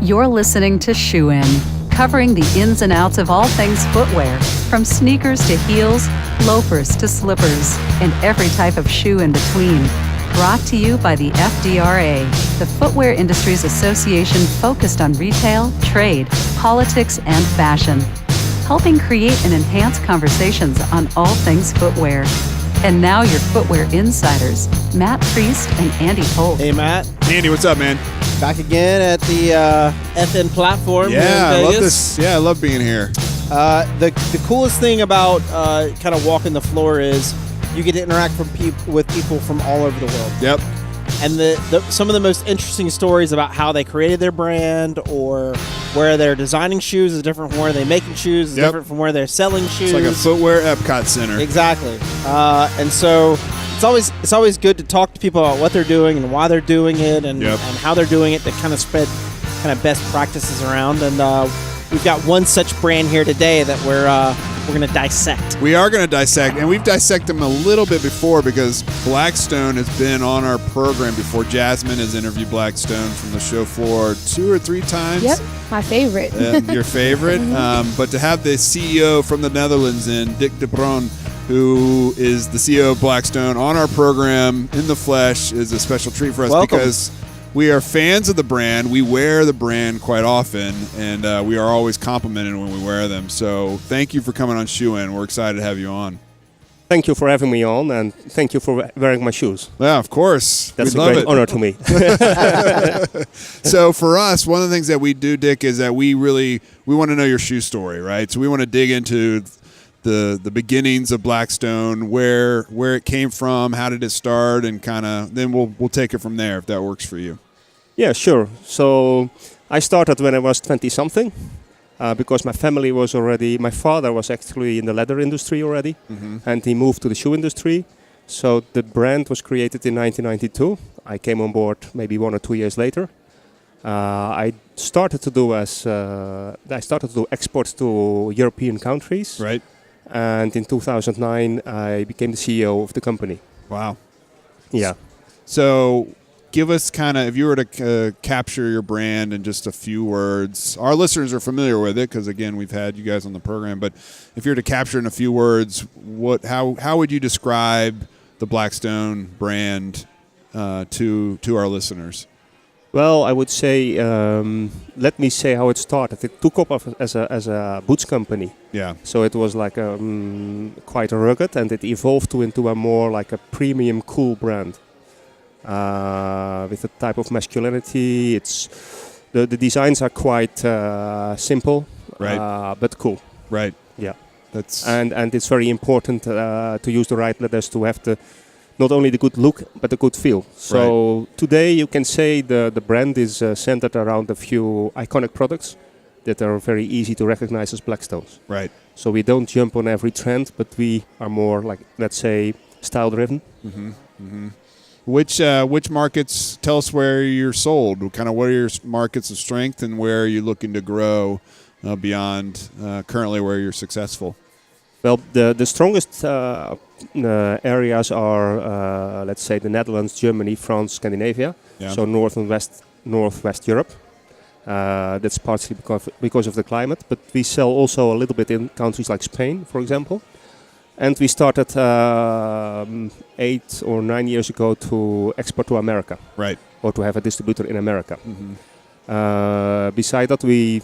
You're listening to Shoe In, covering the ins and outs of all things footwear, from sneakers to heels, loafers to slippers, and every type of shoe in between. Brought to you by the FDRA, the Footwear Industries Association focused on retail, trade, politics, and fashion, helping create and enhance conversations on all things footwear. And now your footwear insiders, Matt Priest and Andy Holt. Hey, Matt. Andy, what's up, man? Back again at the FN platform here in Yeah, I Vegas. love this. Yeah, I love being here. The coolest thing about kind of walking the floor is you get to interact with people from all over the world. Yep. And some of the most interesting stories about how they created their brand or where they're designing shoes is different from where they're making shoes, is different from where they're selling shoes. It's like a footwear Epcot Center. Exactly. And so it's always good to talk to people about what they're doing and why they're doing it and how they're doing it to kind of spread kind of best practices around. And we've got one such brand here today that we're going to dissect. We are going to dissect, and we've dissected them a little bit before because Blackstone has been on our program before. Jasmine has interviewed Blackstone from the show floor 2 or 3 times. Yep, my favorite. Your favorite. But to have the CEO from the Netherlands Dick de Bruijn, who is the CEO of Blackstone, on our program in the flesh is a special treat for us. Welcome. Because we are fans of the brand. We wear the brand quite often, and we are always complimented when we wear them. So thank you for coming on Shoe In. We're excited to have you on. Thank you for having me on, and thank you for wearing my shoes. Yeah, of course. That's we a love great it. honor to me. So for us, one of the things that we do, Dick, is that we want to know your shoe story, right? So we want to dig into the beginnings of Blackstone, where it came from, how did it start, and kind of then we'll take it from there if that works for you. Yeah, sure. So I started when I was 20-something because my father was actually in the leather industry already, and he moved to the shoe industry. So the brand was created in 1992. I came on board maybe 1 or 2 years later. I started to do exports to European countries. Right. And in 2009, I became the CEO of the company. Wow. Yeah. So give us kind of, if you were to capture your brand in just a few words, our listeners are familiar with it because, again, we've had you guys on the program. But if you were to capture in a few words, how would you describe the Blackstone brand to our listeners? Well, I would say, let me say how it started. It took off as a boots company. Yeah. So it was like quite rugged, and it evolved into a more like a premium, cool brand with a type of masculinity. It's the designs are quite simple, right, but cool. Right. Yeah. That's and it's very important to use the right leathers to have not only the good look, but the good feel. So today you can say the brand is centered around a few iconic products that are very easy to recognize as Blackstones. Right. So we don't jump on every trend, but we are more like, let's say, style-driven. Mm-hmm. Mm-hmm. Which markets, tell us where you're sold, kind of what are your markets of strength and where are you looking to grow beyond currently where you're successful? Well, the strongest areas are, let's say, the Netherlands, Germany, France, Scandinavia. Yeah. So Northwest Europe. That's partially because of the climate, but we sell also a little bit in countries like Spain, for example. And we started 8 or 9 years ago to export to America. Right. Or to have a distributor in America. Mm-hmm. Beside that, we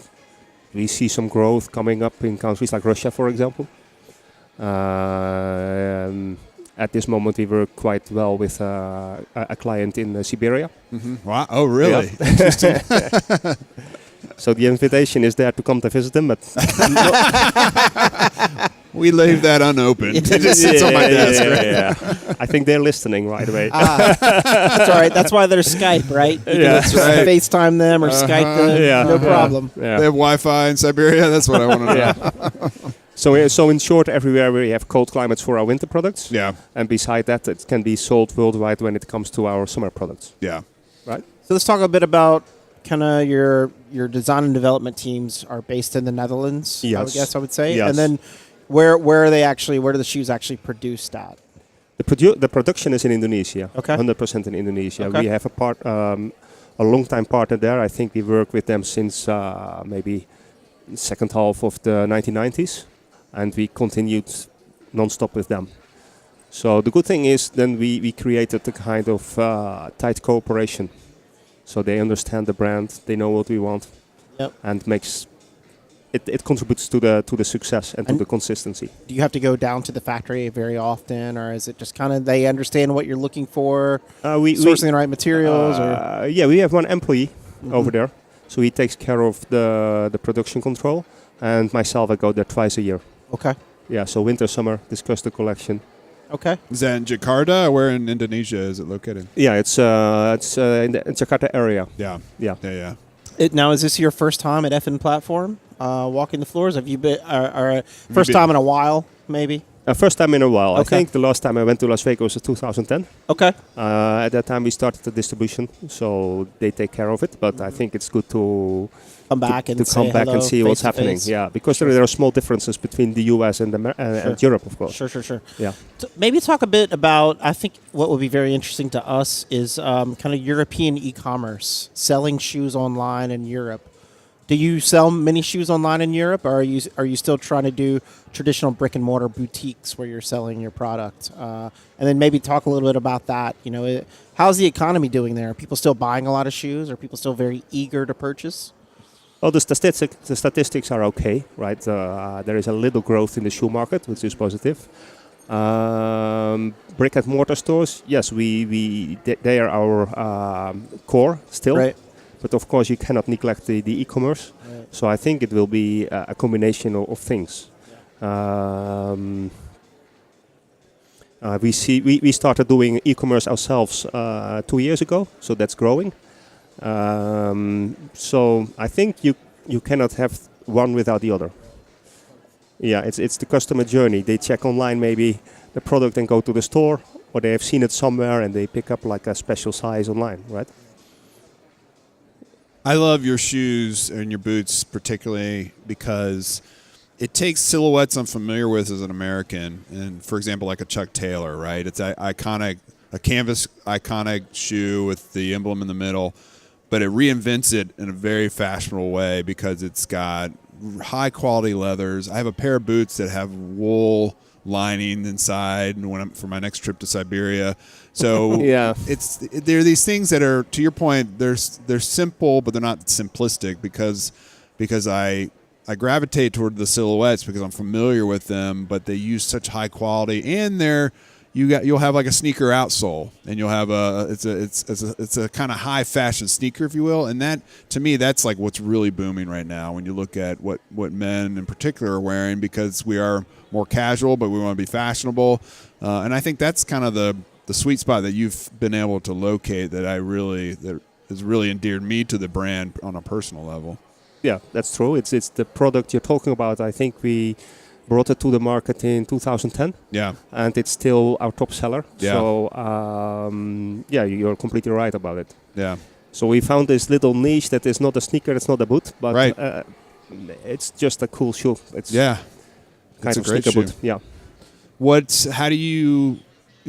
see some growth coming up in countries like Russia, for example. At this moment, we work quite well with a client in Siberia. Mm-hmm. Wow! Oh, really? Yeah. Interesting. So the invitation is there to come to visit them, but we leave that unopened. It just sits on my desk. Yeah. I think they're listening right away. That's all right. That's why there's Skype, right? You can just FaceTime them or Skype them. Yeah. No problem. Yeah. They have Wi-Fi in Siberia. That's what I want to know. Yeah. So in short, everywhere we have cold climates for our winter products. Yeah. And beside that, it can be sold worldwide when it comes to our summer products. Yeah. Right. So let's talk a bit about kind of your design and development teams are based in the Netherlands. Yes. I would say. Yes. And then where are the shoes actually produced at? The production is in Indonesia. Okay. 100% in Indonesia. Okay. We have a long-time partner there. I think we work with them since maybe second half of the 1990s, and we continued non-stop with them. So the good thing is then we created a kind of tight cooperation. So they understand the brand, they know what we want, and makes it contributes to the success and to the consistency. Do you have to go down to the factory very often, or is it just kind of they understand what you're looking for, sourcing the right materials? Yeah, we have one employee over there, so he takes care of the production control, and myself, I go there twice a year. Okay. Yeah, so winter, summer, discuss the collection. Okay. Is that in Jakarta? Or where in Indonesia is it located? Yeah, it's in the Jakarta area. Yeah. Yeah. Now, is this your first time at FN Platform, walking the floors? Have you been, or first time in a while, maybe? First time in a while. Okay. I think the last time I went to Las Vegas was 2010. Okay. At that time we started the distribution, so they take care of it. But I think it's good to come back and see what's happening. Yeah, because there are small differences between the US and and Europe, of course. Sure. Yeah. So maybe talk a bit about. I think what would be very interesting to us is kind of European e-commerce, selling shoes online in Europe. Do you sell many shoes online in Europe, or are you still trying to do traditional brick and mortar boutiques where you're selling your product? And then maybe talk a little bit about that. How's the economy doing there? Are people still buying a lot of shoes? Are people still very eager to purchase? Well, the statistics are okay, right? There is a little growth in the shoe market, which is positive. Brick and mortar stores, yes, they are our core still. Right. But of course, you cannot neglect the e-commerce. Right. So I think it will be a combination of things. We started doing e-commerce ourselves 2 years ago, so that's growing. So I think you cannot have one without the other. Yeah, it's the customer journey. They check online maybe the product and go to the store, or they have seen it somewhere and they pick up like a special size online, right? I love your shoes and your boots particularly because it takes silhouettes I'm familiar with as an American, and for example, like a Chuck Taylor, right? It's a canvas iconic shoe with the emblem in the middle, but it reinvents it in a very fashionable way because it's got high quality leathers. I have a pair of boots that have wool lining inside for my next trip to Siberia. So yeah, there are these things that are, to your point, they're simple, but they're not simplistic because I gravitate toward the silhouettes because I'm familiar with them, but they use such high quality, and you'll have like a sneaker outsole, and you'll have it's a kind of high fashion sneaker, if you will, and that to me that's like what's really booming right now when you look at what men in particular are wearing, because we are more casual, but we want to be fashionable, and I think that's kind of the sweet spot that you've been able to locate that has really endeared me to the brand on a personal level. Yeah, that's true. It's the product you're talking about. I think we brought it to the market in 2010. Yeah. And it's still our top seller. Yeah. So, you're completely right about it. Yeah. So we found this little niche that is not a sneaker, it's not a boot, but right. It's just a cool shoe. It's kind of a great sneaker shoe. Boot. Yeah. How do you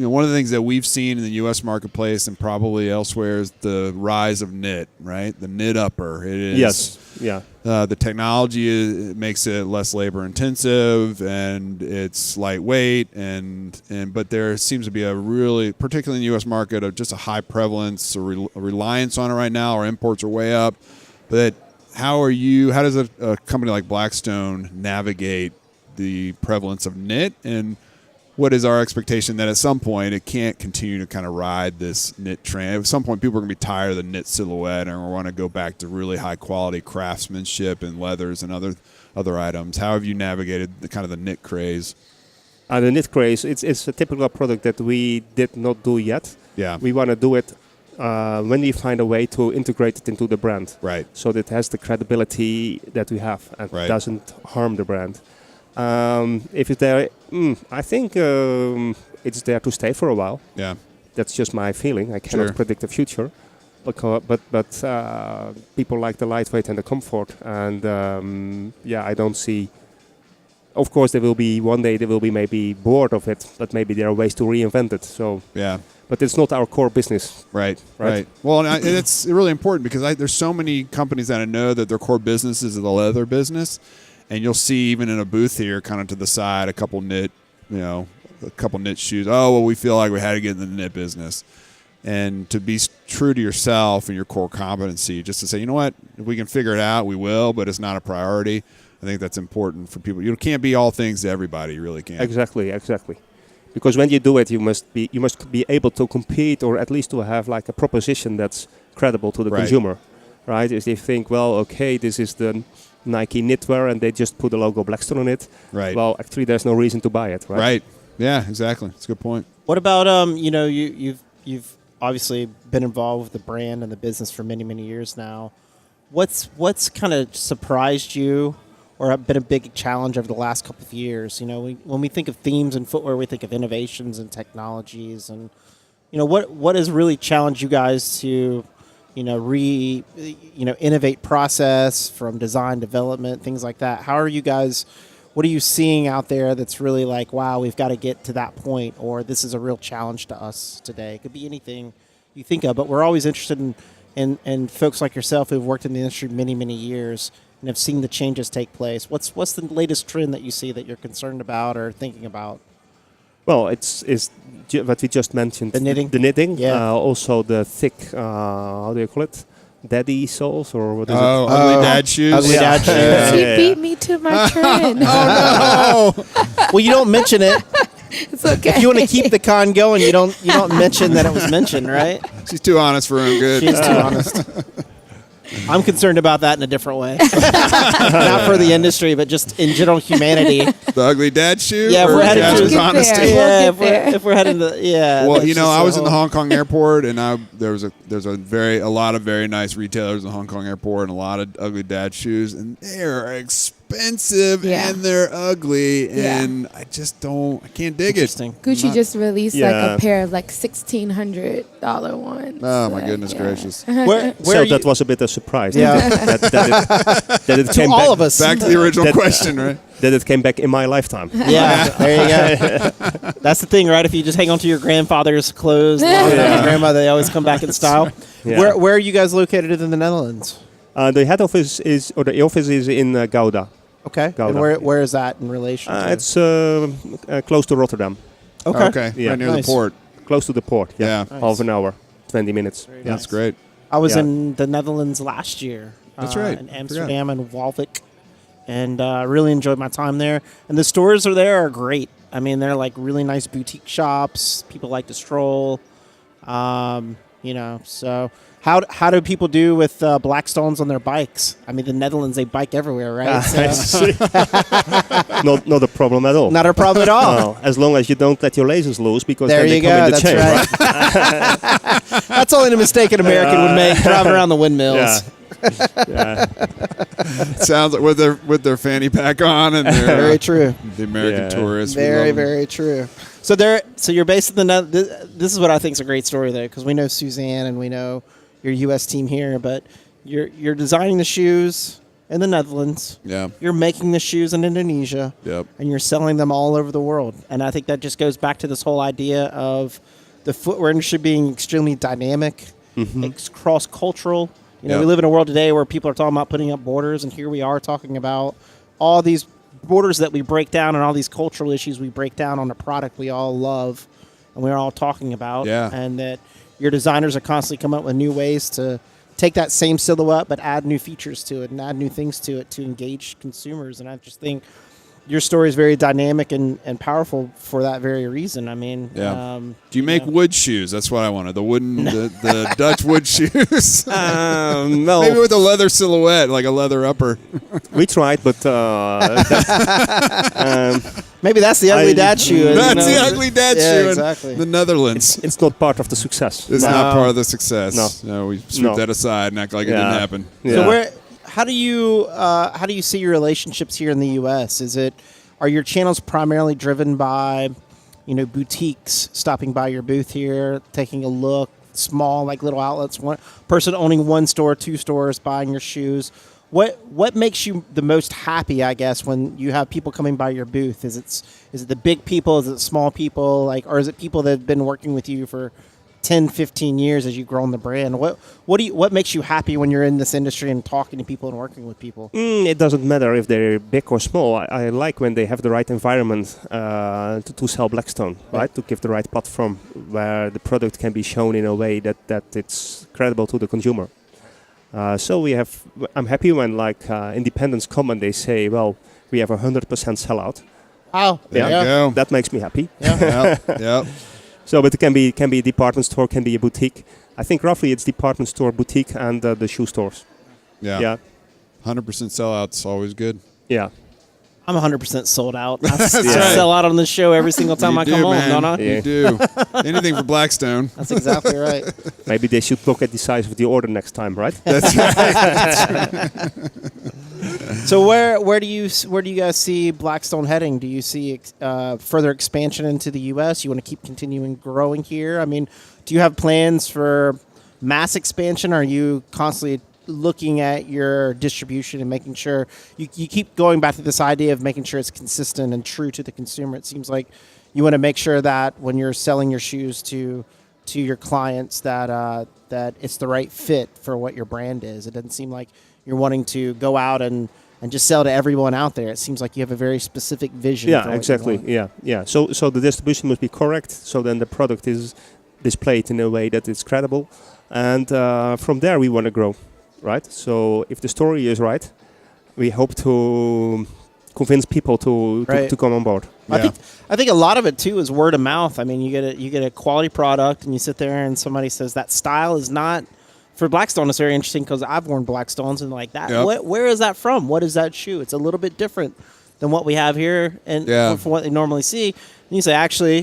one of the things that we've seen in the U.S. marketplace and probably elsewhere is the rise of knit, right? The knit upper. It is. Yes. Yeah. The technology makes it less labor intensive, and it's lightweight, but there seems to be a really, particularly in the U.S. market, of just a high prevalence or reliance on it right now. Our imports are way up. But how does a company like Blackstone navigate the prevalence of knit, and what is our expectation that at some point it can't continue to kind of ride this knit trend? At some point, people are going to be tired of the knit silhouette and want to go back to really high quality craftsmanship and leathers and other items. How have you navigated the knit craze? The knit craze, it's a typical product that we did not do yet. Yeah. We want to do it when we find a way to integrate it into the brand. Right. So that it has the credibility that we have and doesn't harm the brand. If it's there, I think it's there to stay for a while. Yeah, that's just my feeling. I cannot predict the future, but people like the lightweight and the comfort, and I don't see. Of course, one day they will be maybe bored of it, but maybe there are ways to reinvent it. So yeah, but it's not our core business. Right. Well, and it's really important because there's so many companies that I know that their core business is the leather business, and you'll see even in a booth here, kind of to the side, a couple knit shoes. Oh, well, we feel like we had to get in the knit business. And to be true to yourself and your core competency, just to say, you know what, if we can figure it out, we will, but it's not a priority. I think that's important for people. You can't be all things to everybody. You really can't. Exactly. Because when you do it, you must be able to compete, or at least to have like a proposition that's credible to the consumer, right? If they think, well, okay, this is the Nike knitwear, and they just put the logo Blackstone on it. Right. Well, actually, there's no reason to buy it, right? Right. Yeah. Exactly. That's a good point. What about you've obviously been involved with the brand and the business for many, many years now. What's kind of surprised you or been a big challenge over the last couple of years? When we think of themes in footwear, we think of innovations and technologies, and what has really challenged you guys to innovate process from design development, things like that. What are you seeing out there that's really like, wow, we've got to get to that point, or this is a real challenge to us today? It could be anything you think of, but we're always interested in folks like yourself who've worked in the industry many, many years and have seen the changes take place. What's the latest trend that you see that you're concerned about or thinking about? Well, it's what we just mentioned. The knitting? The knitting. Yeah. Also the thick, how do you call it? Daddy soles, or what is it? Ugly dad shoes. Ugly dad shoes. She beat me to my trend. Well, you don't mention it. It's okay. If you want to keep the con going, you don't mention that it was mentioned, right? She's too honest for her own good. She's too honest. I'm concerned about that in a different way. Not for the industry, but just in general humanity. The ugly dad shoe? Yeah, if we're headed Jasmine's to honesty? Yeah, We'll if we're heading to Well, that's I was just in the Hong Kong airport, and there's a lot of very nice retailers in the Hong Kong airport, and a lot of ugly dad shoes, and they are expensive and they're ugly, and I can't dig it. Gucci just released like Yeah. a pair of like $1,600 ones. Oh my goodness gracious! Where So you, that was a bit of surprise. Yeah. that it to came all back, of us. Back to the original question, right? that it came back in my lifetime. Yeah, there you go. That's the thing, right? If you just hang on to your grandfather's clothes, long enough, your grandmother, they always come back in style. Yeah. Where are you guys located in the Netherlands? The head office the office is in Gouda. Okay. Gouda. And where is that in relation to? It's close to Rotterdam, Okay. Yeah. Right near Nice. the port. close to the port. Yeah. Nice. Half an hour, 20 minutes. Yeah, that's great. I was Yeah. in the Netherlands last year. That's right. In Amsterdam and Walvik. And really enjoyed my time there. And the stores are great. I mean, they're like really nice boutique shops. People like to stroll. So how do people do with Blackstones on their bikes? I mean, the Netherlands, they bike everywhere, right? Not a problem at all. Not a problem at all. No, as long as you don't let your lasers loose, because There then they you come go. in the That's chain. right. That's only a mistake an American would make, driving around the windmills. Yeah. Yeah. Sounds like with their fanny pack on and their Very true. the American Yeah. tourists. we Very, love them. very true. So you're based in the Netherlands. This is what I think is a great story, though, because we know Suzanne and we know your U.S. team here, but you're designing the shoes in the Netherlands. Yeah. You're making the shoes in Indonesia. Yep. And you're selling them all over the world. And I think that just goes back to this whole idea of the footwear industry being extremely dynamic, it's cross-cultural. Yep. We live in a world today where people are talking about putting up borders, and here we are talking about all these borders that we break down and all these cultural issues we break down on a product we all love and we're all talking about. Yeah. And that your designers are constantly coming up with new ways to take that same silhouette but add new features to it and add new things to it to engage consumers. And I just think your story is very dynamic and powerful for that very reason. I mean, Yeah. Do you make wood shoes? That's what I wanted. The wooden, the Dutch wood shoes. No, Maybe with a leather silhouette, like a leather upper. we tried, but maybe that's the ugly dad shoe. That's the ugly dad Yeah, shoe exactly. in the Netherlands. it's not part of the success. It's No. not part of the success. No. We sweep No. that aside and act like it Yeah. didn't happen. Yeah. So how do you see your relationships here in the U.S.? Are your channels primarily driven by, boutiques stopping by your booth here, taking a look, small like little outlets, one person owning one store, two stores, buying your shoes? What makes you the most happy, I guess, when you have people coming by your booth? Is it the big people? Is it small people? Or is it people that have been working with you for 10, 15 years as you've grown the brand? What makes you happy when you're in this industry and talking to people and working with people? It doesn't matter if they're big or small. I like when they have the right environment to sell Blackstone, right? To give the right platform where the product can be shown in a way that it's credible to the consumer. I'm happy when independents come and they say, well, we have 100% sellout. Oh, there you go. That makes me happy. Yeah. So, but it can be a department store, can be a boutique. I think roughly it's department store, boutique, and the shoe stores. Yeah. 100% sellout's always good. Yeah. I'm 100% sold out. I That's right. sell out on this show every single time I come home, man. don't I? You do. Anything for Blackstone. That's exactly right. Maybe they should look at the size of the order next time, right? That's right. So where do you guys see Blackstone heading? Do you see further expansion into the U.S.? You want to keep continuing growing here? I mean, do you have plans for mass expansion? Are you constantly looking at your distribution and making sure you keep going back to this idea of making sure it's consistent and true to the consumer? It seems like you want to make sure that when you're selling your shoes to your clients that it's the right fit for what your brand is. It doesn't seem like you're wanting to go out and just sell to everyone out there. It seems like you have a very specific vision. Yeah, exactly. Yeah. So the distribution must be correct. So then the product is displayed in a way that it's credible, and from there we want to grow, right? So if the story is right, we hope to convince people to come on board. Yeah. I think a lot of it too is word of mouth. I mean, you get a quality product, and you sit there and somebody says that style is not. For Blackstone, it's very interesting because I've worn Blackstones and like that. Yep. Where is that from? What is that shoe? It's a little bit different than what we have here and from what they normally see. And you say, actually,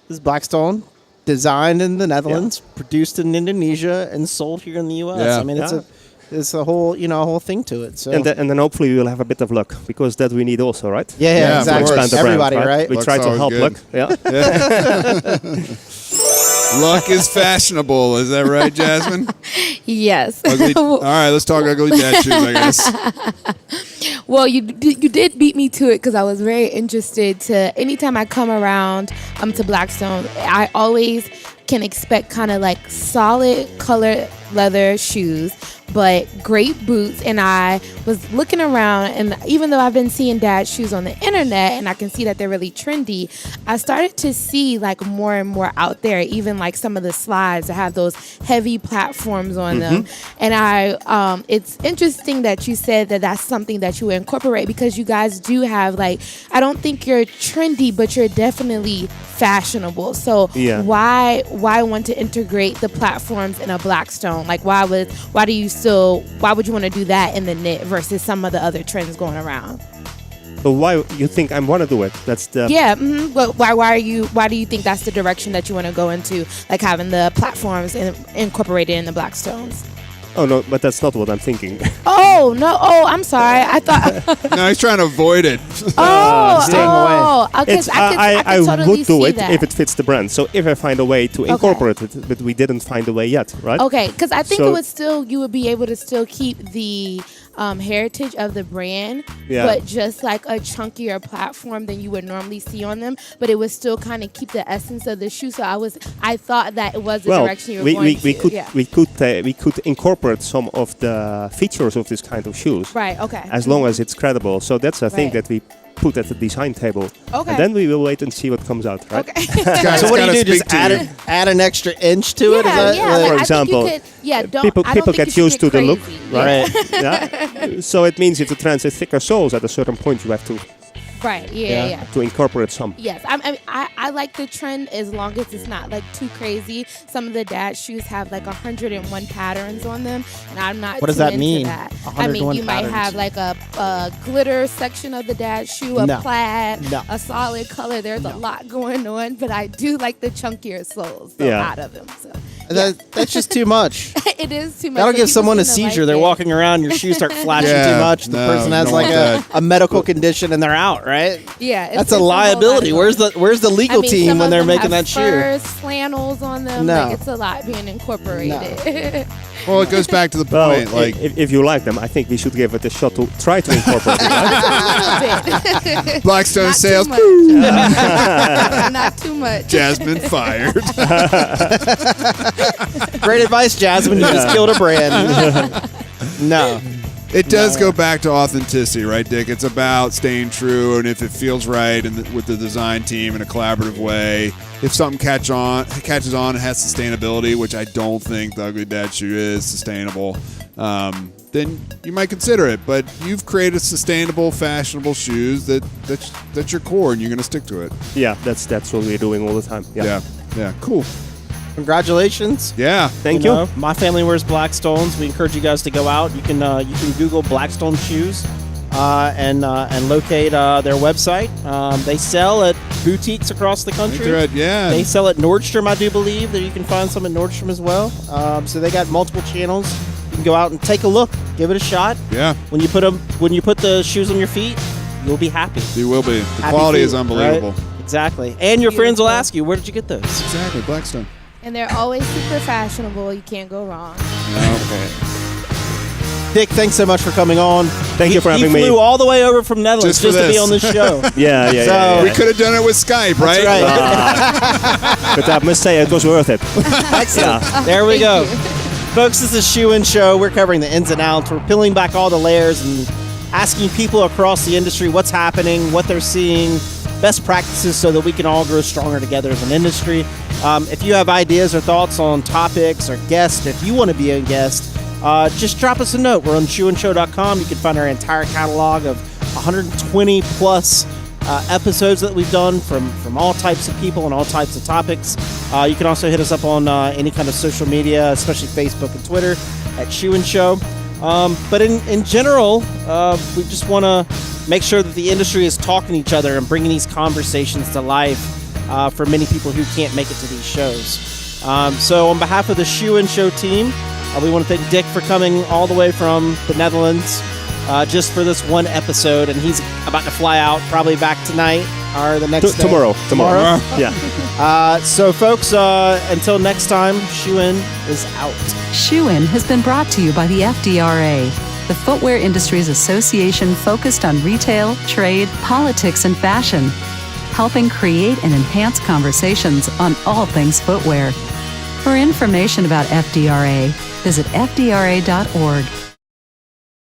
this is Blackstone, designed in the Netherlands, produced in Indonesia, and sold here in the U.S. Yeah. I mean, it's a whole whole thing to it. So And then hopefully we will have a bit of luck, because that we need also, right? yeah, of exactly. course. Everybody, brand, right? We Luck's try to always help good. luck. Yeah. Luck is fashionable. Is that right, Jasmine? Yes. All right, let's talk ugly dad shoes, I guess. Well, you did beat me to it because I was very interested to anytime I come around to Blackstone, I always can expect kind of like solid colored leather shoes, but great boots. And I was looking around, and even though I've been seeing dad shoes on the internet and I can see that they're really trendy, I started to see like more and more out there, even like some of the slides that have those heavy platforms on them. And it's interesting that you said that that's something that you incorporate, because you guys do have like, I don't think you're trendy, but you're definitely fashionable. So why want to integrate the platforms in a Blackstone? Like why would you want to do that in the knit versus some of the other trends going around? So why you think I want to do it? That's the Well, why do you think that's the direction that you want to go into, like having the platforms incorporated in the Blackstones? Oh no, but that's not what I'm thinking. Oh no! Oh, I'm sorry. I thought. No, he's trying to avoid it. Staying away. I totally would do see it that. if it fits the brand. So if I find a way to incorporate it, but we didn't find a way yet, right? Okay, because I think you would be able to still keep the heritage of the brand, but just like a chunkier platform than you would normally see on them. But it would still kind of keep the essence of the shoe. So I thought that it was the direction you were going to. We could incorporate some of the features of this kind of shoes. Right. Okay. As long as it's credible. So that's a thing that we put at the design table. Okay. And then we will wait and see what comes out, right? Okay. So what do? Just add an extra inch to it? Is that, for example, people get used to the look, right? Yeah. So it means if the trend is thicker soles, at a certain point you have to. Right. Yeah. To incorporate some. Yes, I like the trend as long as it's not like too crazy. Some of the dad shoes have like 101 patterns on them, and I'm not. What does that mean? That. I mean, you might have like a glitter section of the dad shoe, a plaid, a solid color. There's a lot going on, but I do like the chunkier soles out of them. So. That's just too much. It is too much. That'll give someone a seizure. They're walking around, your shoes start flashing too much. The person has like a medical condition and they're out, right? Yeah, that's a liability. Where's the legal team when they're making that shoe? Furs, flannels on them. No, like, it's a lot being incorporated. No. Well, it goes back to the point. Well, if you like them, I think we should give it a shot to try to incorporate it. Right? Blackstone Not sales. too much. Not too much. Jasmine fired. Great advice, Jasmine. You just killed a brand. No. It does go back to authenticity, right, Dick? It's about staying true, and if it feels right and with the design team in a collaborative way, if something catches on and has sustainability, which I don't think the Ugly Dad shoe is sustainable, then you might consider it. But you've created sustainable, fashionable shoes that's your core, and you're going to stick to it. Yeah, that's what we're doing all the time. Yeah. Yeah. Cool. Congratulations. Yeah. Thank you. My family wears Blackstones. We encourage you guys to go out. You can Google Blackstone Shoes and locate their website. They sell at boutiques across the country. Yeah. They sell at Nordstrom, I do believe. That you can find some at Nordstrom as well. So they got multiple channels. You can go out and take a look, give it a shot. Yeah. When you put the shoes on your feet, you'll be happy. You will be. The Happy quality feet, is unbelievable. right? Exactly. And your friends will ask you, where did you get those? Exactly. Blackstone. And they're always super fashionable. You can't go wrong. Dick, thanks so much for coming on. Thank you for having me. He flew all the way over from Netherlands Just for to be this. on this show. Yeah. We could have done it with Skype, right? Right. But I must say, it was worth it. Excellent. There we go. Folks, this is Shoe and Show. We're covering the ins and outs. We're peeling back all the layers and asking people across the industry what's happening, what they're seeing, best practices so that we can all grow stronger together as an industry. If you have ideas or thoughts on topics or guests, if you want to be a guest, just drop us a note. We're on shoeandshow.com. You can find our entire catalog of 120 plus episodes that we've done from all types of people and all types of topics. You can also hit us up on any kind of social media, especially Facebook and Twitter at Shoe and Show. But in general, we just want to make sure that the industry is talking to each other and bringing these conversations to life for many people who can't make it to these shows. So on behalf of the Shoe and Show team, we want to thank Dick for coming all the way from the Netherlands just for this one episode. And he's about to fly out probably back tonight or the next day. Tomorrow. Yeah. So folks, until next time, Shoe In is out. Shoe In has been brought to you by the FDRA, the Footwear Industries Association focused on retail, trade, politics, and fashion, helping create and enhance conversations on all things footwear. For information about FDRA, visit fdra.org.